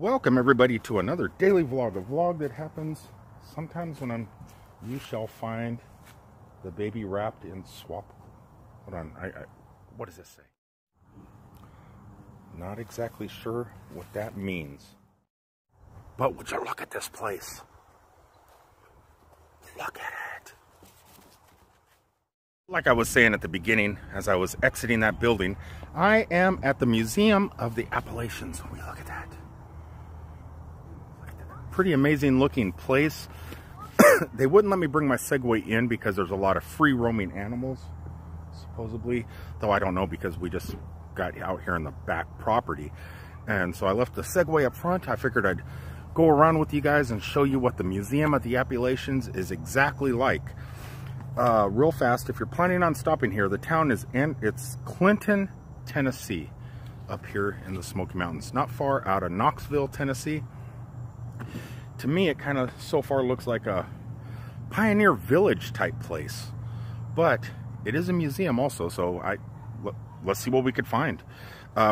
Welcome everybody to another daily vlog, a vlog that happens sometimes when you shall find the baby wrapped in swap. Hold on, what does this say? Not exactly sure what that means. But would you look at this place? Look at it. Like I was saying at the beginning, as I was exiting that building, I am at the Museum of the Appalachians. We look at that. Pretty amazing looking place. They wouldn't let me bring my Segway in because there's a lot of free roaming animals, supposedly. Though I don't know because we just got out here in the back property. And so I left the Segway up front. I figured I'd go around with you guys and show you what the Museum of the Appalachians is exactly like. Real fast, if you're planning on stopping here, the town is it's Clinton, Tennessee, up here in the Smoky Mountains, not far out of Knoxville, Tennessee. To me, it kind of so far looks like a pioneer village type place, but it is a museum also, so let's see what we could find.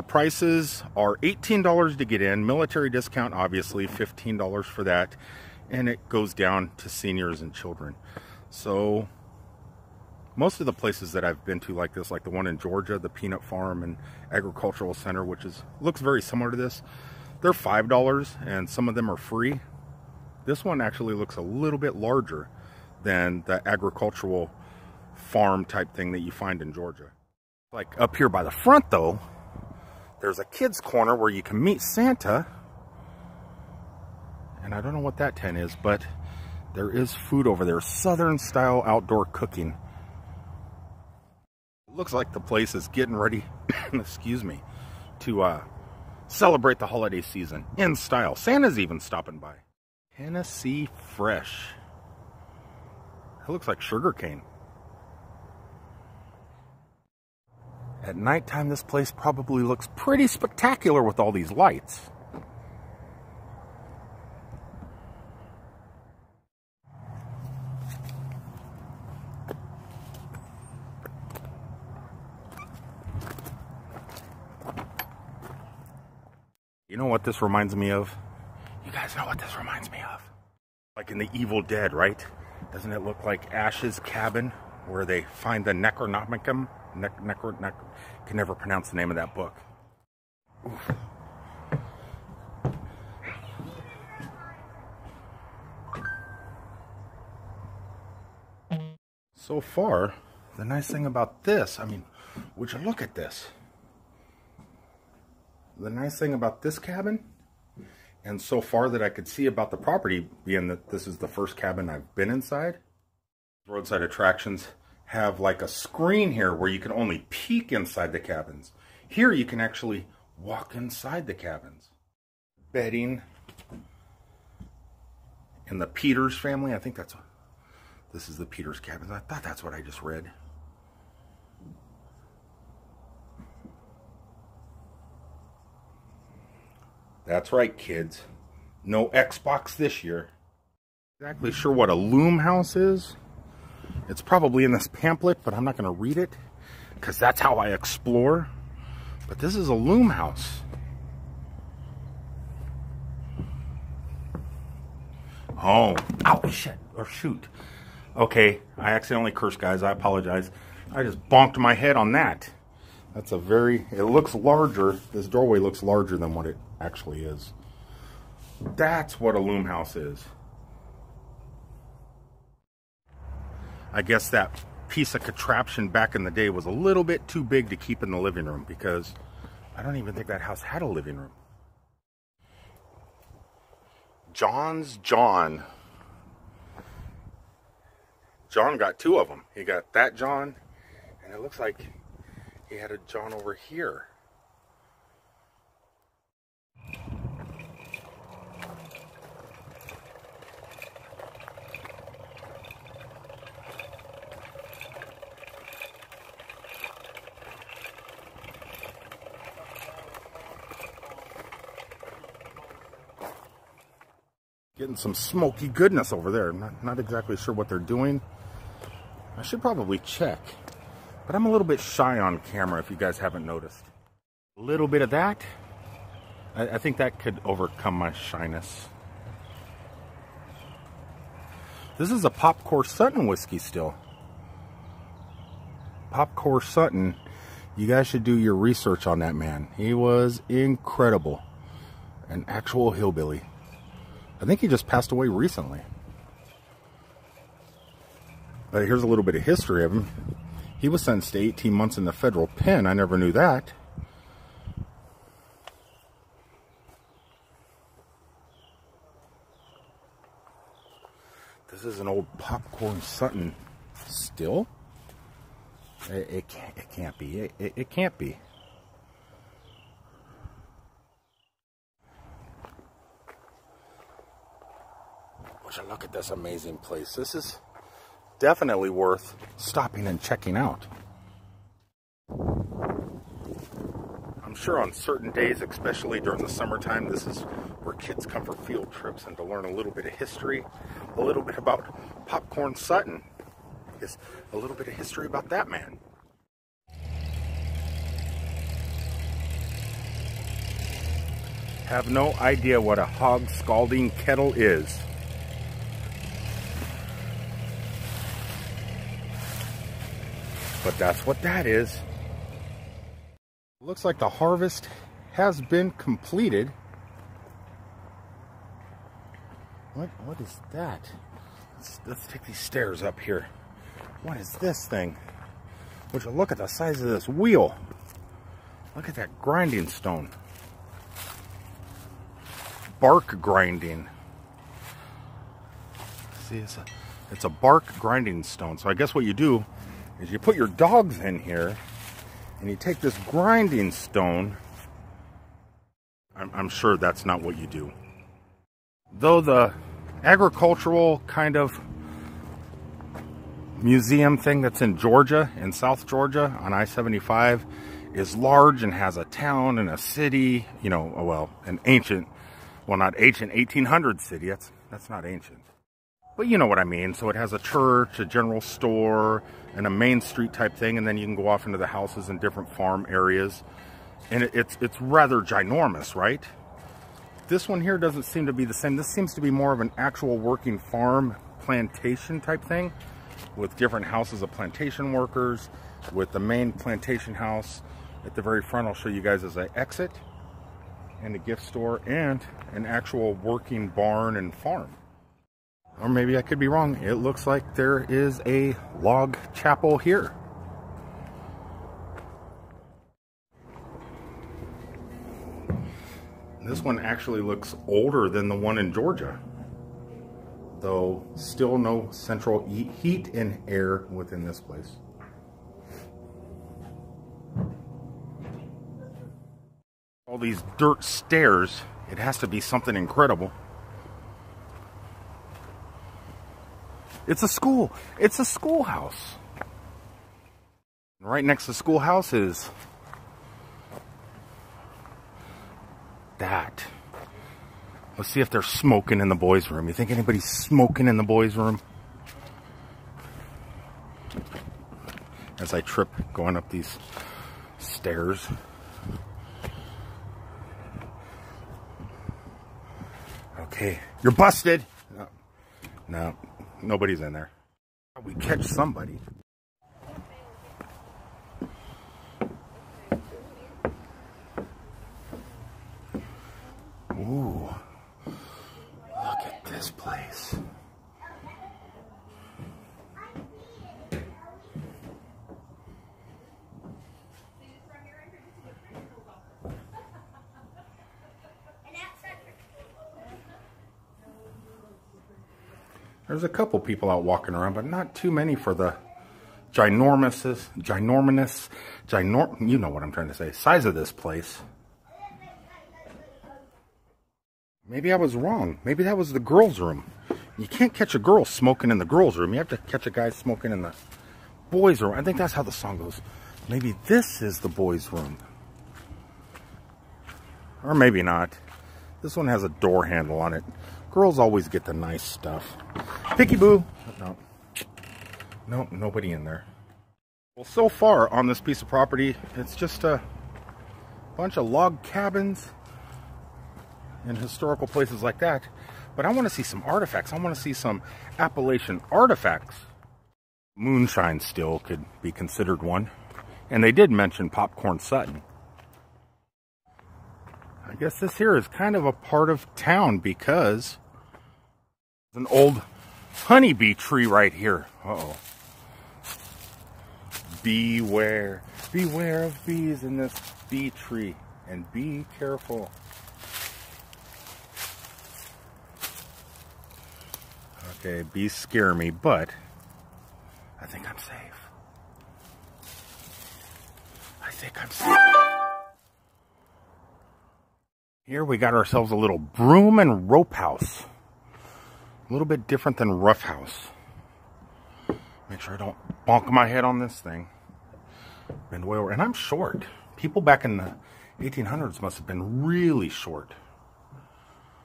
Prices are $18 to get in, military discount obviously, $15 for that, and it goes down to seniors and children. So most of the places that I've been to like this, like the one in Georgia, the Peanut Farm and Agricultural Center, which looks very similar to this, they're $5 and some of them are free. This one actually looks a little bit larger than the agricultural farm type thing that you find in Georgia. Like up here by the front though, there's a kids corner where you can meet Santa. And I don't know what that tent is, but there is food over there. Southern style outdoor cooking. Looks like the place is getting ready, excuse me, to celebrate the holiday season in style. Santa's even stopping by. Tennessee Fresh. It looks like sugar cane. At nighttime, this place probably looks pretty spectacular with all these lights. You know what this reminds me of? You guys know what this reminds me of? Like in the Evil Dead, right? Doesn't it look like Ash's cabin where they find the Necronomicon? Can never pronounce the name of that book. Oof. So far, the nice thing about this, I mean, would you look at this? The nice thing about this cabin, and so far that I could see about the property, being that this is the first cabin I've been inside, roadside attractions have like a screen here where you can only peek inside the cabins. Here you can actually walk inside the cabins. Bedding in the Peters family. I think this is the Peters cabin. I thought that's what I just read. That's right, kids. No Xbox this year. Exactly sure what a loom house is. It's probably in this pamphlet, but I'm not going to read it because that's how I explore. But this is a loom house. Oh, shit, or shoot. Okay, I accidentally cursed, guys. I apologize. I just bonked my head on that. That's it looks larger. This doorway looks larger than what it actually is. That's what a loom house is. I guess that piece of contraption back in the day was a little bit too big to keep in the living room because I don't even think that house had a living room. John's John. John got two of them. He got that John, and it looks like he had a John over here. Getting some smoky goodness over there. Not exactly sure what they're doing. I should probably check. But I'm a little bit shy on camera if you guys haven't noticed. A little bit of that. I think that could overcome my shyness. This is a Popcorn Sutton whiskey still. Popcorn Sutton. You guys should do your research on that man. He was incredible. An actual hillbilly. I think he just passed away recently. But here's a little bit of history of him. He was sentenced to 18 months in the federal pen. I never knew that. This is an old Popcorn Sutton still. It can't be. It can't be. Would you look at this amazing place? This is definitely worth stopping and checking out. I'm sure on certain days, especially during the summertime, this is where kids come for field trips and to learn a little bit of history, a little bit about Popcorn Sutton. Is a little bit of history about that man. Have no idea what a hog scalding kettle is. But that's what that is. Looks like the harvest has been completed. What is that? Let's take these stairs up here. What is this thing? Would you look at the size of this wheel? Look at that grinding stone. Bark grinding. See, it's a bark grinding stone. So I guess what you do is you put your dogs in here and you take this grinding stone. I'm sure that's not what you do. Though the agricultural kind of museum thing that's in Georgia, in South Georgia on I-75, is large and has a town and a city, you know, well, an ancient, well, not ancient, 1800 city. That's not ancient. But you know what I mean. So it has a church, a general store, and a main street type thing, and then you can go off into the houses in different farm areas. And it's rather ginormous, right? This one here doesn't seem to be the same. This seems to be more of an actual working farm plantation type thing, with different houses of plantation workers, with the main plantation house at the very front. I'll show you guys as I exit, and a gift store, and an actual working barn and farm. Or maybe I could be wrong. It looks like there is a log chapel here. This one actually looks older than the one in Georgia, though still no central heat and air within this place. All these dirt stairs, it has to be something incredible. It's a school. It's a schoolhouse. Right next to the schoolhouse is that. Let's see if they're smoking in the boys' room. You think anybody's smoking in the boys' room? As I trip going up these stairs. Okay, you're busted. No, nobody's in there. We catch somebody. Ooh, look at this place. There's a couple people out walking around, but not too many for the you know what I'm trying to say, size of this place. Maybe I was wrong. Maybe that was the girls' room. You can't catch a girl smoking in the girls' room. You have to catch a guy smoking in the boys' room. I think that's how the song goes. Maybe this is the boys' room. Or maybe not. This one has a door handle on it. Girls always get the nice stuff. Picky boo. No. No, nobody in there. Well, so far on this piece of property, it's just a bunch of log cabins in historical places like that, but I want to see some artifacts. I want to see some Appalachian artifacts. Moonshine still could be considered one. And they did mention Popcorn Sutton. I guess this here is kind of a part of town because there's an old honeybee tree right here. Uh-oh. Beware. Beware of bees in this bee tree. And be careful. Okay, bees scare me, but I think I'm safe. I think I'm safe. Here we got ourselves a little broom and rope house. A little bit different than rough house. Make sure I don't bonk my head on this thing. Bend way over. And I'm short. People back in the 1800s must have been really short.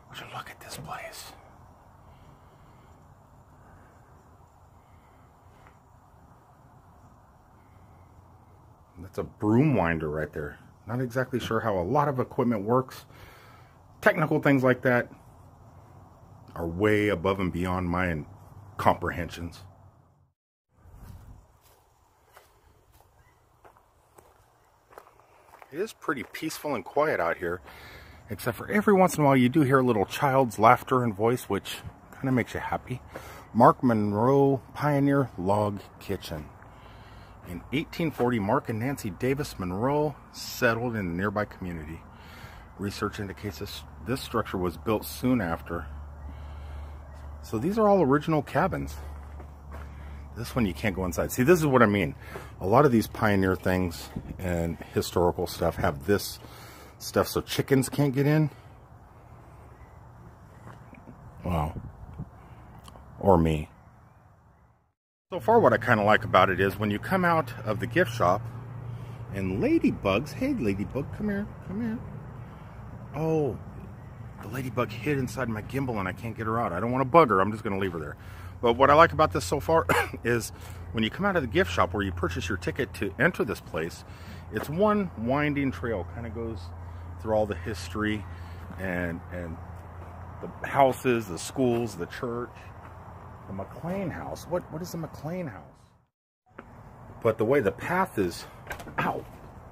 Would you look at this place? That's a broom winder right there. Not exactly sure how a lot of equipment works. Technical things like that are way above and beyond my comprehensions. It is pretty peaceful and quiet out here, except for every once in a while you do hear a little child's laughter and voice, which kind of makes you happy. Mark Monroe Pioneer Log Kitchen. In 1840, Mark and Nancy Davis Monroe settled in the nearby community. Research indicates this structure was built soon after. So these are all original cabins. This one you can't go inside. See, this is what I mean. A lot of these pioneer things and historical stuff have this stuff so chickens can't get in. Well, or me. So far what I kind of like about it is when you come out of the gift shop and ladybugs, hey ladybug, come here, come here. Oh, the ladybug hid inside my gimbal and I can't get her out. I don't want to bug her, I'm just going to leave her there. But what I like about this so far is when you come out of the gift shop where you purchase your ticket to enter this place, it's one winding trail, kind of goes through all the history and the houses, the schools, the church. The McLean house. What is the McLean house? But the way the path is... Ow!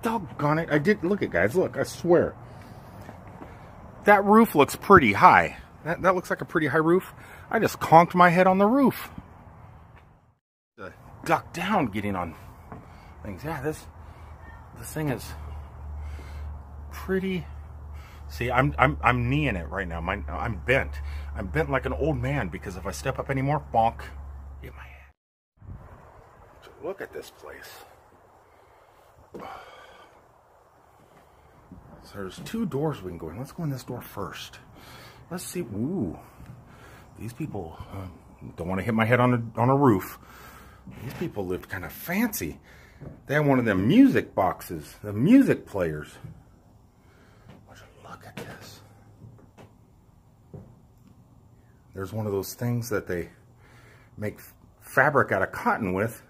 Doggone it. I did... Look at guys. Look, I swear. That roof looks pretty high. That looks like a pretty high roof. I just conked my head on the roof. Duck down getting on things. Yeah, this thing is pretty... See, I'm kneeing it right now. I'm bent. I'm bent like an old man because if I step up anymore, bonk, hit my head. So look at this place. So there's two doors we can go in. Let's go in this door first. Let's see. Ooh, these people don't want to hit my head on a roof. These people lived kind of fancy. They have one of them music boxes, the music players. Look at this. There's one of those things that they make fabric out of cotton with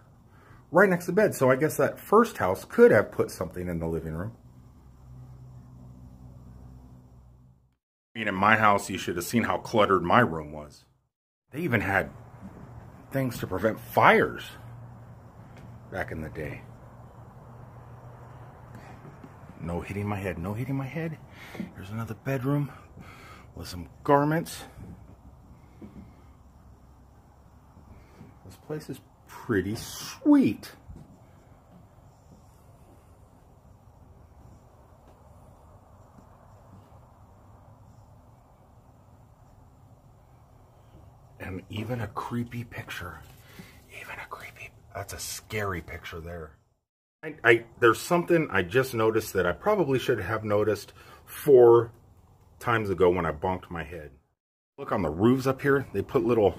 right next to the bed. So I guess that first house could have put something in the living room. I mean, in my house, you should have seen how cluttered my room was. They even had things to prevent fires back in the day. No hitting my head, no hitting my head. Here's another bedroom with some garments. This place is pretty sweet. And even a creepy picture. That's a scary picture there. There's something I just noticed that I probably should have noticed 4 times ago when I bonked my head. Look on the roofs up here. They put little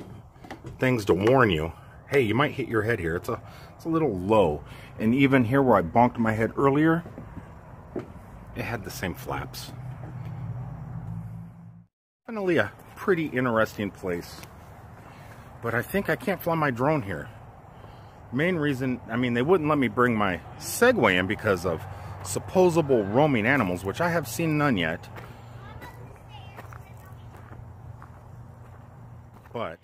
things to warn you. Hey, you might hit your head here. It's a little low. And even here where I bonked my head earlier, it had the same flaps. Definitely a pretty interesting place. But I think I can't fly my drone here. Main reason, I mean, they wouldn't let me bring my Segway in because of supposable roaming animals, which I have seen none yet. But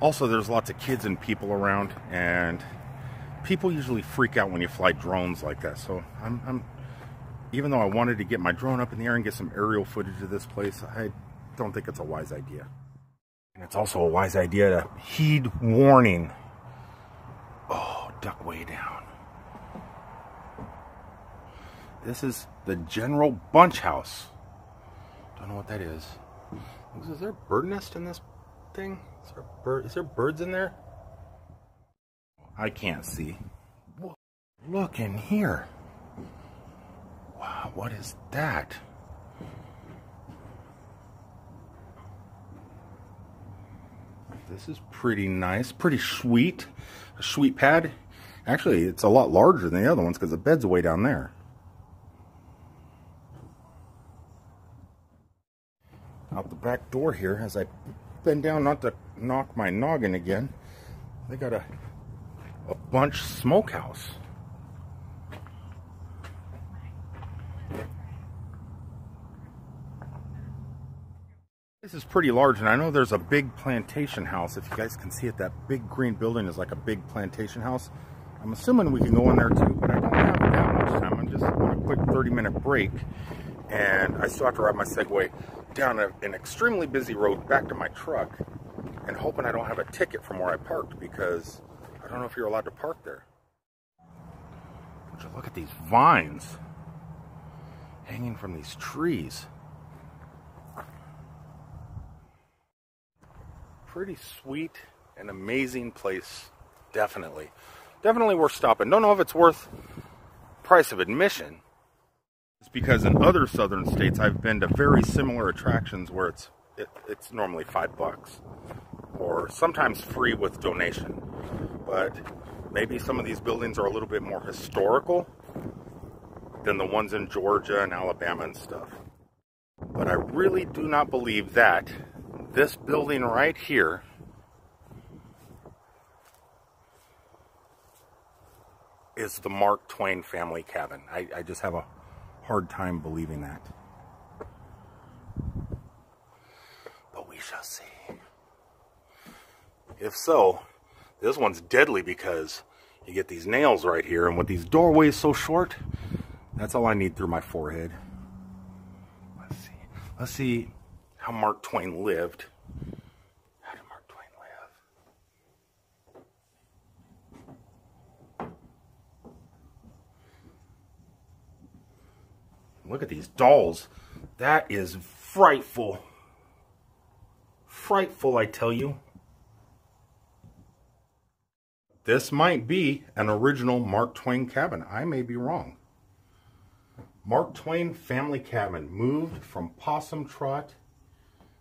also there's lots of kids and people around, and people usually freak out when you fly drones like that. So I'm even though I wanted to get my drone up in the air and get some aerial footage of this place, I don't think it's a wise idea. And it's also a wise idea to heed warning. Oh, duck way down. This is the General Bunch House. Don't know what that is. Is there a bird nest in this thing? Is there birds in there? I can't see. Whoa, look in here. Wow, what is that? This is pretty nice, pretty sweet. A sweet pad. Actually, it's a lot larger than the other ones because the bed's way down there. Out the back door here, as I bend down not to knock my noggin again, they got a bunch smokehouse. This is pretty large, and I know there's a big plantation house. If you guys can see it, that big green building is like a big plantation house. I'm assuming we can go in there too, but I don't have that much time. I'm just on a quick 30-minute break, and I still have to ride my Segway down an extremely busy road back to my truck, and hoping I don't have a ticket from where I parked, because I don't know if you're allowed to park there. Would you look at these vines hanging from these trees? Pretty sweet and amazing place. Definitely worth stopping. Don't know if it's worth price of admission. It's because in other southern states I've been to very similar attractions where it's normally $5 or sometimes free with donation. But maybe some of these buildings are a little bit more historical than the ones in Georgia and Alabama and stuff. But I really do not believe that this building right here is the Mark Twain family cabin. I just have a hard time believing that. But we shall see. If so, this one's deadly because you get these nails right here, and with these doorways so short, that's all I need through my forehead. Let's see how Mark Twain lived. How did Mark Twain live? Look at these dolls. That is frightful. Frightful, I tell you. This might be an original Mark Twain cabin. I may be wrong. Mark Twain family cabin, moved from Possum Trot.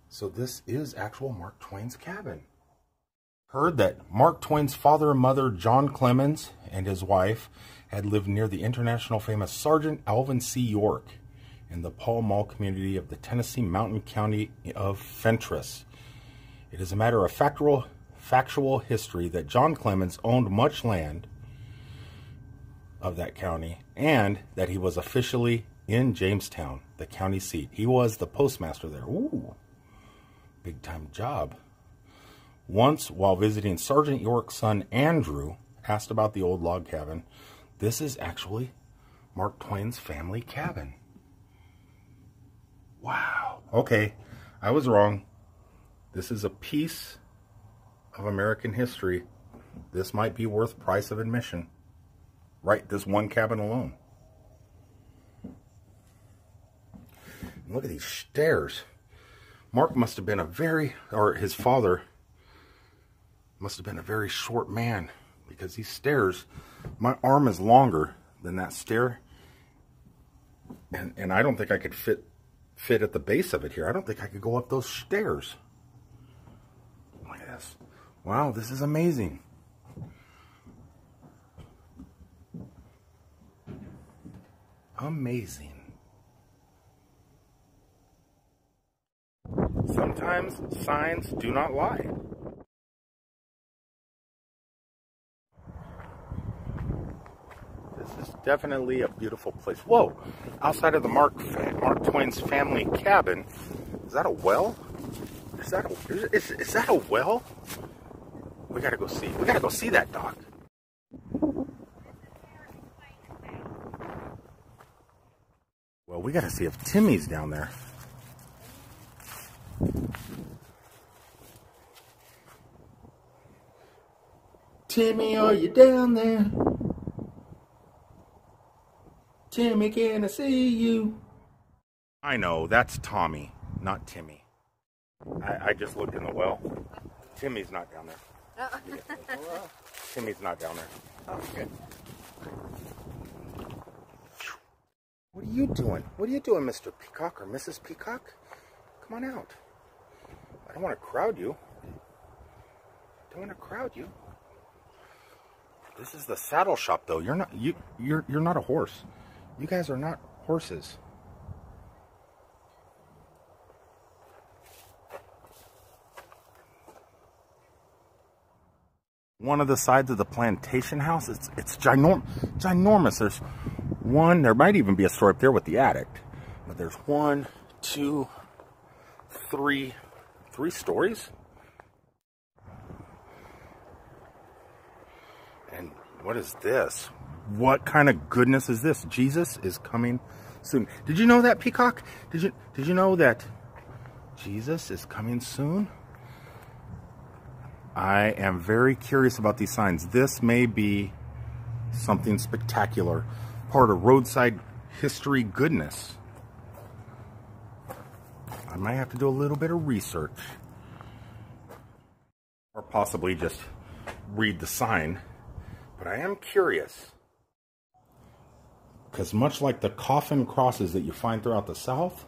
So this is actual Mark Twain's cabin. Heard that Mark Twain's father and mother, John Clemens, and his wife had lived near the international famous Sergeant Alvin C. York in the Pall Mall community of the Tennessee Mountain County of Fentress. It is a matter of factual history that John Clemens owned much land of that county, and that he was officially in Jamestown, the county seat. He was the postmaster there. Ooh, big time job. Once, while visiting, Sergeant York's son Andrew asked about the old log cabin. This is actually Mark Twain's family cabin. Wow. Okay, I was wrong. This is a piece of American history. This might be worth price of admission. Right, this one cabin alone. Look at these stairs. Mark must have been his father must have been a very short man, because these stairs, my arm is longer than that stair, and I don't think I could fit at the base of it here. I don't think I could go up those stairs. Look at this. Wow, this is amazing. Amazing. Sometimes signs do not lie. This is definitely a beautiful place. Whoa! Outside of the Mark Twain's family cabin, is that a well? Is that a well? We gotta go see. We gotta go see that dog. Well, we gotta see if Timmy's down there. Timmy, are you down there? Timmy, can I see you? I know, that's Tommy, not Timmy. I just looked in the well. Timmy's not down there. Oh. Timmy's not down there. Oh, good. What are you doing? What are you doing, Mr. Peacock or Mrs. Peacock? Come on out. I don't want to crowd you. Don't want to crowd you. This is the saddle shop, though. You're not a horse. You guys are not horses. One of the sides of the plantation house, it's ginormous. There's one, there might even be a store up there with the attic. But there's 1, 2, 3 stories. And what is this? What kind of goodness is this? Jesus is coming soon. Did you know that, Peacock? Did you know that Jesus is coming soon? I am very curious about these signs. This may be something spectacular. Part of roadside history goodness. I might have to do a little bit of research. Or possibly just read the sign. But I am curious. Because much like the coffin crosses that you find throughout the South,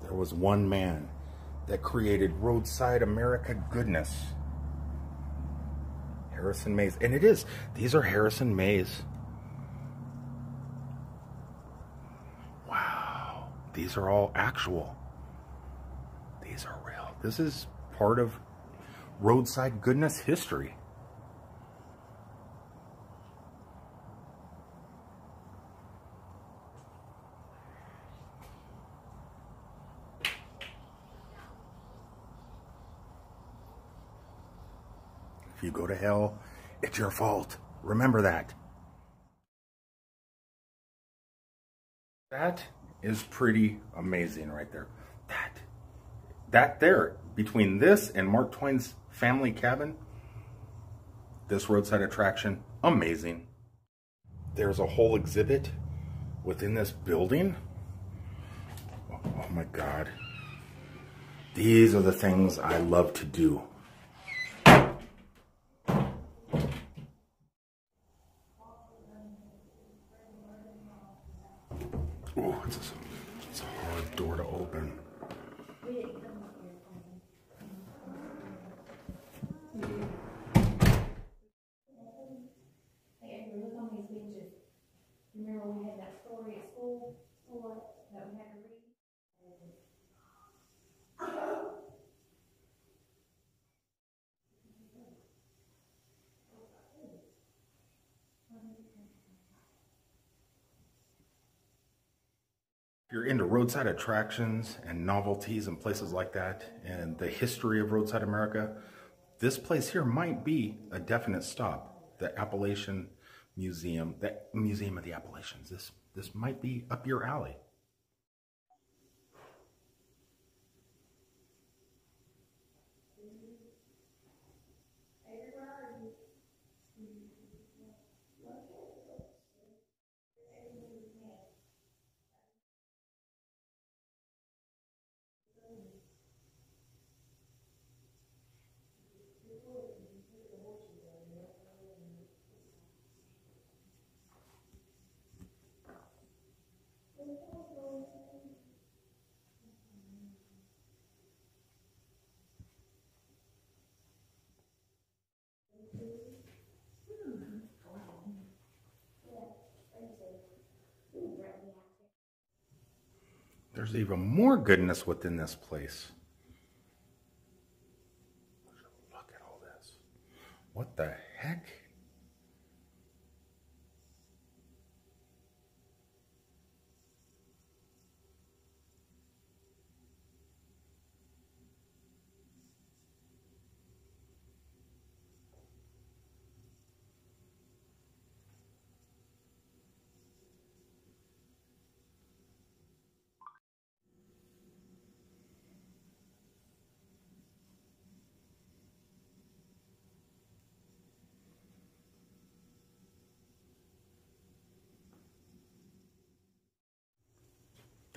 there was one man that created roadside America goodness. Harrison Meyes. And it is. These are Harrison Meyes. Wow. These are all actual. These are real. This is part of roadside goodness history. If you go to hell, it's your fault. Remember that. That is pretty amazing right there. That there, between this and Mark Twain's family cabin, this roadside attraction, amazing. There's a whole exhibit within this building. Oh my God. These are the things I love to do. Oh, it's a hard door to open. Remember we had that story at school that we had to read? If you're into roadside attractions and novelties and places like that and the history of roadside America, this place here might be a definite stop. The Appalachian Museum, the Museum of the Appalachians. This might be up your alley. There's even more goodness within this place. Look at all this. What the heck?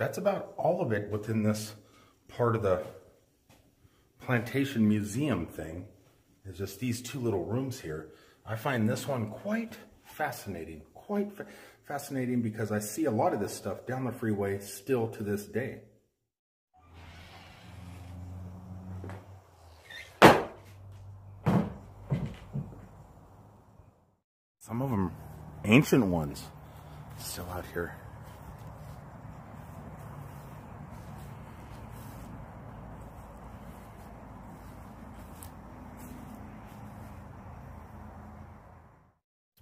That's about all of it within this part of the plantation museum thing. It's just these two little rooms here. I find this one quite fascinating, fascinating because I see a lot of this stuff down the freeway still to this day. Some of them ancient ones still out here.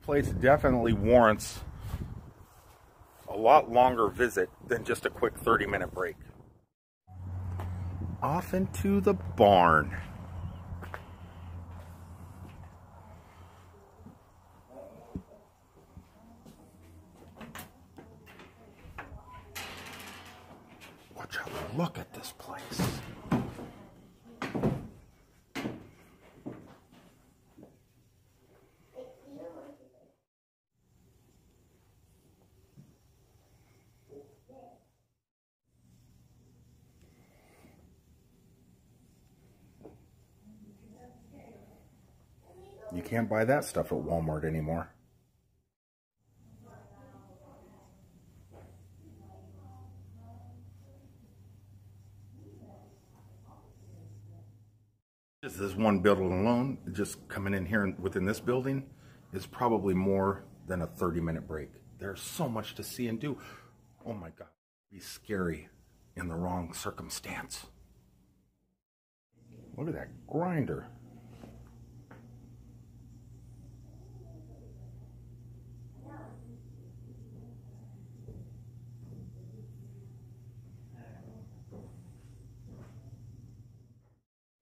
Place definitely warrants a lot longer visit than just a quick 30-minute break. Off into the barn. Watch how they look at this place. You can't buy that stuff at Walmart anymore. Just this one building alone, just coming in here within this building, is probably more than a 30-minute break. There's so much to see and do. Oh my God, it'd be scary in the wrong circumstance. Look at that grinder.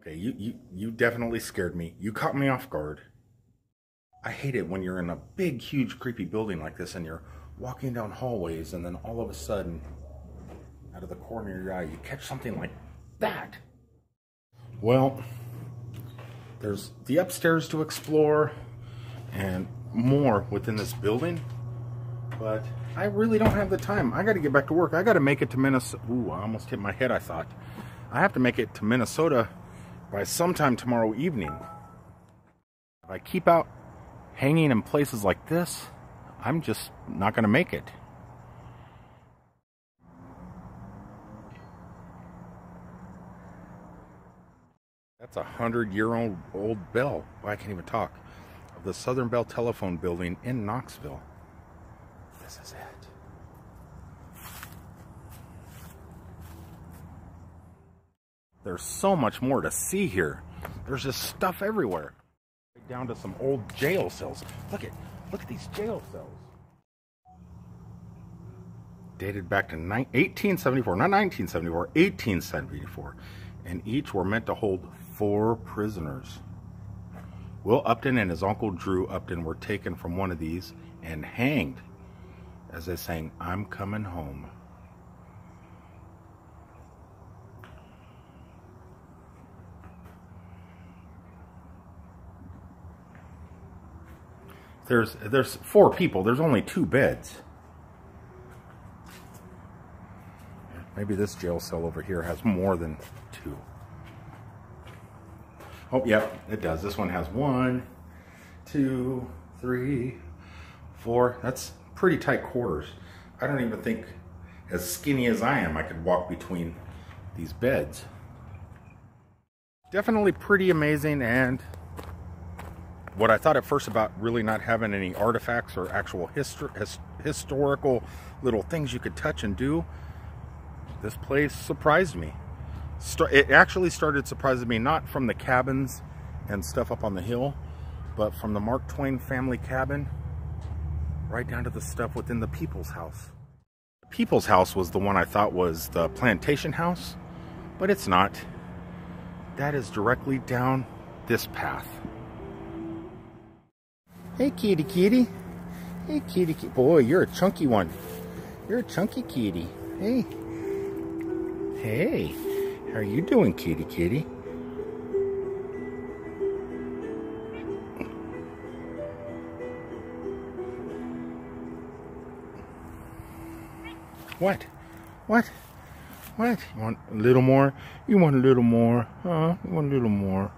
Okay, you definitely scared me. You caught me off guard. I hate it when you're in a big, huge, creepy building like this and you're walking down hallways and then all of a sudden, out of the corner of your eye, you catch something like that. Well, there's the upstairs to explore and more within this building, but I really don't have the time. I got to get back to work. I got to make it to Minnesota. Ooh, I almost hit my head, I thought. I have to make it to Minnesota by sometime tomorrow evening. If I keep out hanging in places like this, I'm just not going to make it. That's a 100-year-old bell. Oh, I can't even talk. Of the Southern Bell Telephone Building in Knoxville. This is it. There's so much more to see here. There's just stuff everywhere. Right down to some old jail cells. Look at these jail cells. Dated back to 1874, not 1974, 1874. And each were meant to hold 4 prisoners. Will Upton and his uncle Drew Upton were taken from one of these and hanged as they sang, "I'm coming home." There's 4 people. There's only 2 beds. Maybe this jail cell over here has more than 2. Oh, yep, it does. This one has 1, 2, 3, 4. That's pretty tight quarters. I don't even think, as skinny as I am, I could walk between these beds. Definitely pretty amazing, and what I thought at first about really not having any artifacts or actual historical little things you could touch and do, this place surprised me. It actually started surprising me not from the cabins and stuff up on the hill, but from the Mark Twain family cabin right down to the stuff within the People's House. The People's House was the one I thought was the plantation house, but it's not. That is directly down this path. Hey, kitty, kitty. Hey, kitty, kitty. Boy, you're a chunky one. You're a chunky kitty. Hey. Hey. How are you doing, kitty, kitty? What? What? What? You want a little more? You want a little more? Huh? You want a little more?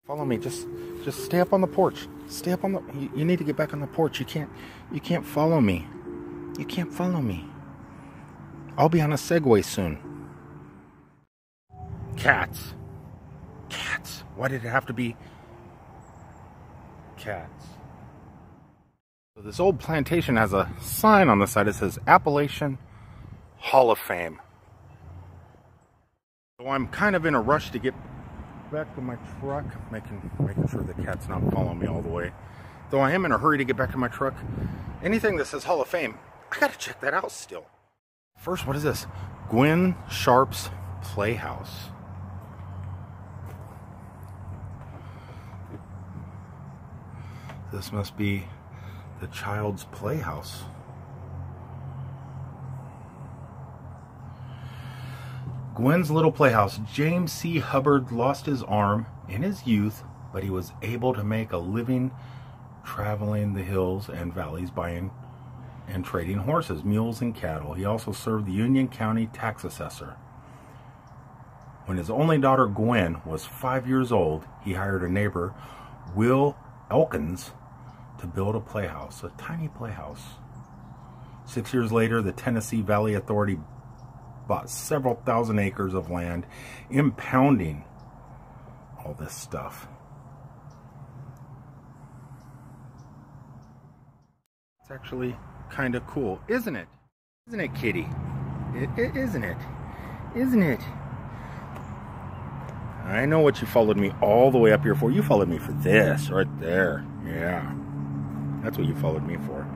Follow me. Just stay up on the porch. Stay up on the. You need to get back on the porch. You can't follow me. You can't follow me. I'll be on a Segway soon. Cats. Cats. Why did it have to be cats? So this old plantation has a sign on the side that says Appalachian Hall of Fame. So I'm kind of in a rush to get back to my truck, making sure the cat's not following me all the way. Though I am in a hurry to get back to my truck. Anything that says Hall of Fame, I gotta check that out still. First, what is this? Gwen Sharp's Playhouse. This must be the child's playhouse. Gwen's Little Playhouse. James C. Hubbard lost his arm in his youth, but he was able to make a living traveling the hills and valleys buying and trading horses, mules, and cattle. He also served the Union County tax assessor. When his only daughter Gwen was 5 years old, he hired a neighbor, Will Elkins, to build a playhouse, a tiny playhouse. 6 years later, the Tennessee Valley Authority bought several thousand acres of land, impounding all this stuff. It's actually kind of cool, isn't it? Isn't it, kitty? Isn't it? Isn't it? I know what you followed me all the way up here for. You followed me for this right there. Yeah. That's what you followed me for.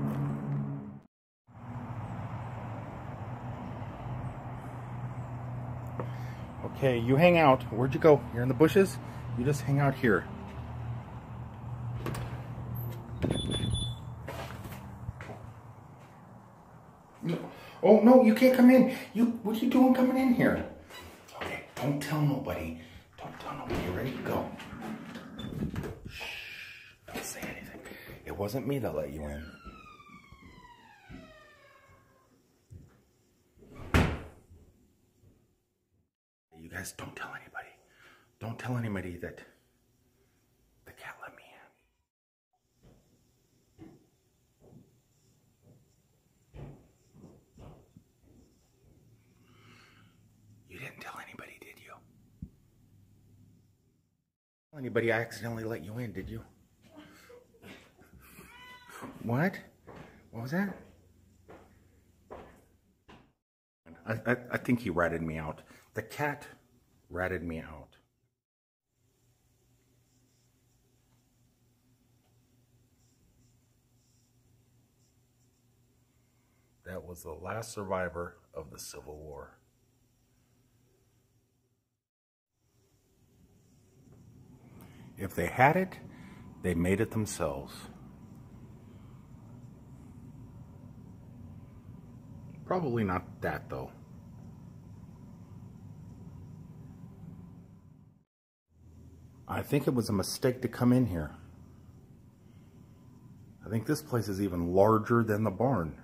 Okay, you hang out. Where'd you go? You're in the bushes? You just hang out here. Oh, no, you can't come in. What are you doing coming in here? Okay, don't tell nobody. Don't tell nobody. You ready? Go. Shh. Don't say anything. It wasn't me that let you in. You guys don't tell anybody. Don't tell anybody that the cat let me in. You didn't tell anybody, did you? Tell anybody I accidentally let you in, did you? What? What was that? I think he ratted me out. The cat ratted me out. That was the last survivor of the Civil War. If they had it, they made it themselves. Probably not that, though. I think it was a mistake to come in here. I think this place is even larger than the barn.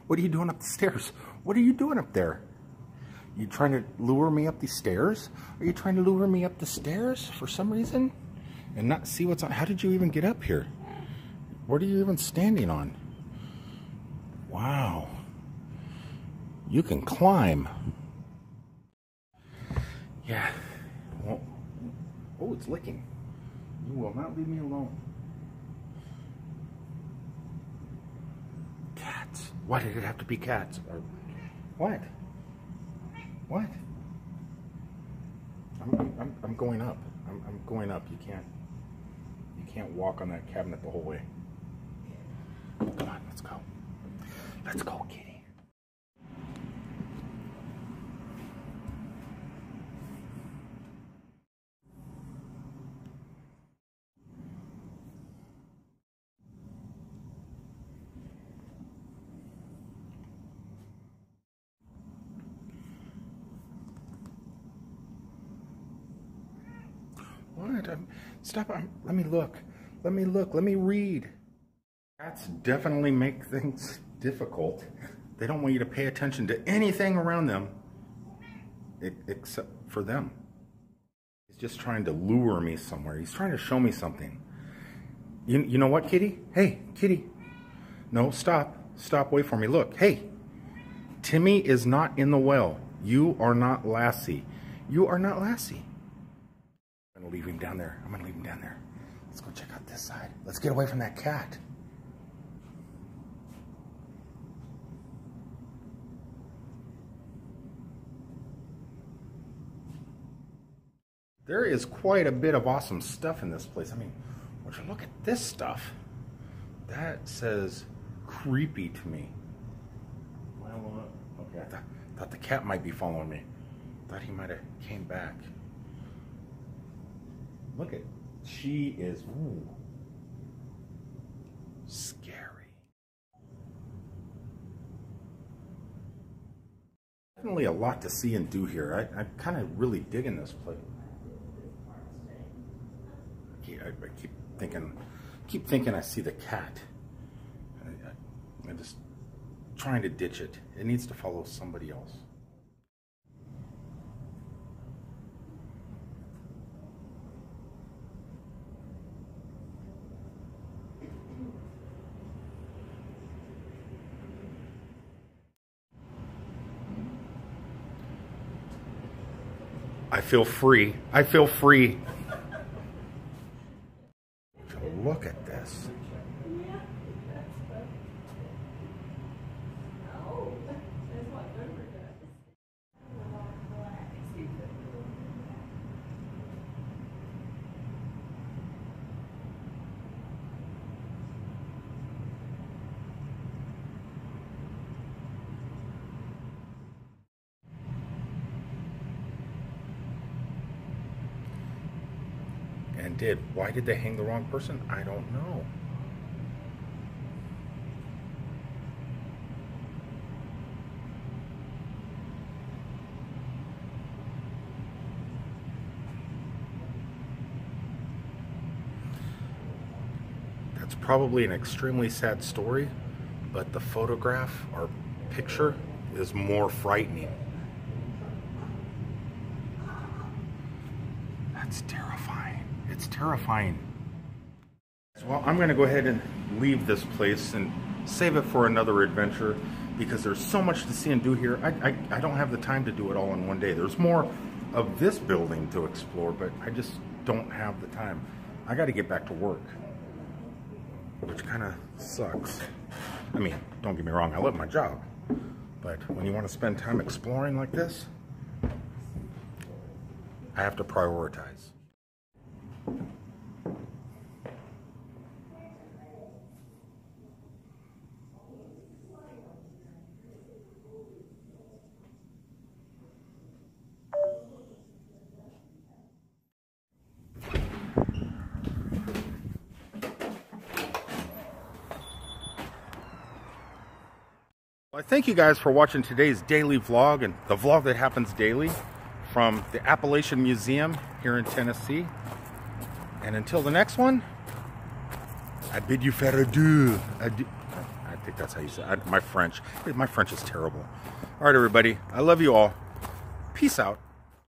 What are you doing up the stairs? What are you doing up there? You trying to lure me up these stairs? Are you trying to lure me up the stairs for some reason? And not see what's on? How did you even get up here? What are you even standing on? Wow. You can climb. Yeah. Well, oh, it's licking. You will not leave me alone. Cats. Why did it have to be cats? Or what? What? I'm going up. I'm going up. You can't walk on that cabinet the whole way. Come on, let's go. Let's go, kitty. What? Stop. Let me look. Let me look. Let me read. Cats definitely make things difficult. They don't want you to pay attention to anything around them except for them. He's just trying to lure me somewhere. He's trying to show me something. You know what, kitty? Hey, kitty. No, stop. Stop, wait for me. Look, hey. Timmy is not in the well. You are not Lassie. You are not Lassie. I'm going to leave him down there. I'm going to leave him down there. Let's go check out this side. Let's get away from that cat. There is quite a bit of awesome stuff in this place. I mean, would you look at this stuff? That says creepy to me. Okay, I thought the cat might be following me. Thought he might have came back. Look at, she is, ooh, scary. Definitely a lot to see and do here. I'm kind of really digging this place. I keep thinking I see the cat. I'm just trying to ditch it. It needs to follow somebody else. I feel free. I feel free. Look at this. And why did they hang the wrong person? I don't know. That's probably an extremely sad story, but the photograph or picture is more frightening. That's terrifying. It's terrifying. Well, I'm going to go ahead and leave this place and save it for another adventure because there's so much to see and do here. I don't have the time to do it all in one day. There's more of this building to explore, but I just don't have the time. I got to get back to work, which kind of sucks. I mean, don't get me wrong, I love my job, but when you want to spend time exploring like this, I have to prioritize. I thank you guys for watching today's daily vlog and the vlog that happens daily from the Appalachian Museum here in Tennessee. And until the next one, I bid you fair adieu. I think that's how you say it. My French is terrible. All right, everybody. I love you all. Peace out.